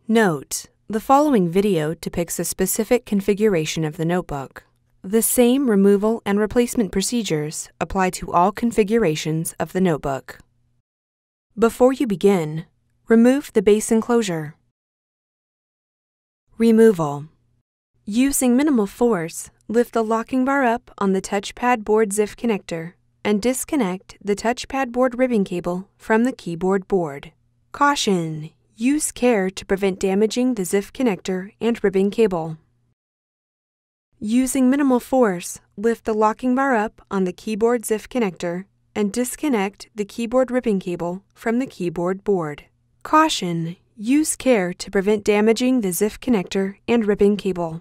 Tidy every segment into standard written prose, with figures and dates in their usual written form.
Note: the following video depicts a specific configuration of the notebook. The same removal and replacement procedures apply to all configurations of the notebook. Before you begin, remove the base enclosure. Removal. Using minimal force, lift the locking bar up on the touchpad board ZIF connector and disconnect the touchpad board ribbon cable from the keyboard board. Caution: use care to prevent damaging the ZIF connector and ribbon cable. Using minimal force, lift the locking bar up on the keyboard ZIF connector and disconnect the keyboard ribbon cable from the keyboard board. Caution: use care to prevent damaging the ZIF connector and ribbon cable.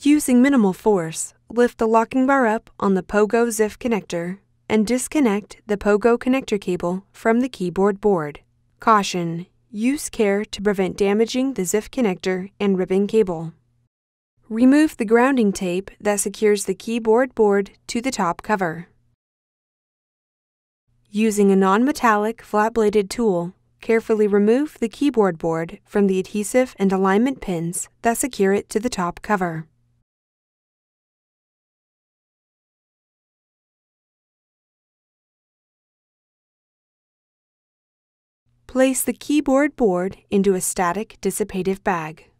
Using minimal force, lift the locking bar up on the pogo ZIF connector and disconnect the pogo connector cable from the keyboard board. Caution: use care to prevent damaging the ZIF connector and ribbon cable. Remove the grounding tape that secures the keyboard board to the top cover. Using a non-metallic flat-bladed tool, carefully remove the keyboard board from the adhesive and alignment pins that secure it to the top cover. Place the keyboard board into a static dissipative bag.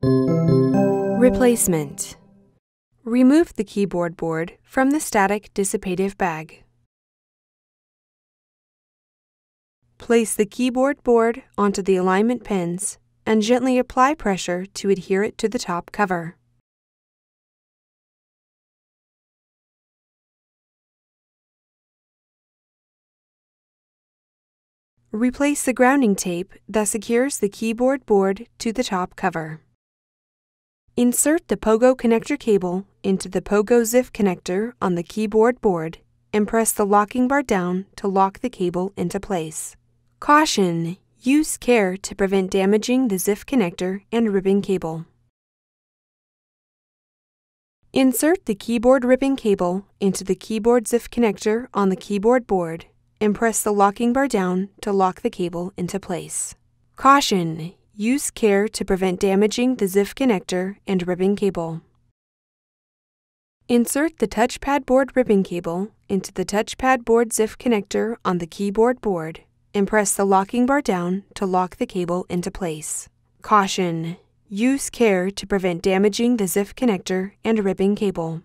Replacement. Remove the keyboard board from the static dissipative bag. Place the keyboard board onto the alignment pins and gently apply pressure to adhere it to the top cover. Replace the grounding tape that secures the keyboard board to the top cover. Insert the pogo connector cable into the pogo ZIF connector on the keyboard board and press the locking bar down to lock the cable into place. Caution: use care to prevent damaging the ZIF connector and ribbon cable. Insert the keyboard ribbon cable into the keyboard ZIF connector on the keyboard board and press the locking bar down to lock the cable into place. Caution: use care to prevent damaging the ZIF connector and ribbon cable. Insert the touchpad board ribbon cable into the touchpad board ZIF connector on the keyboard board and press the locking bar down to lock the cable into place. Caution: use care to prevent damaging the ZIF connector and ribbon cable.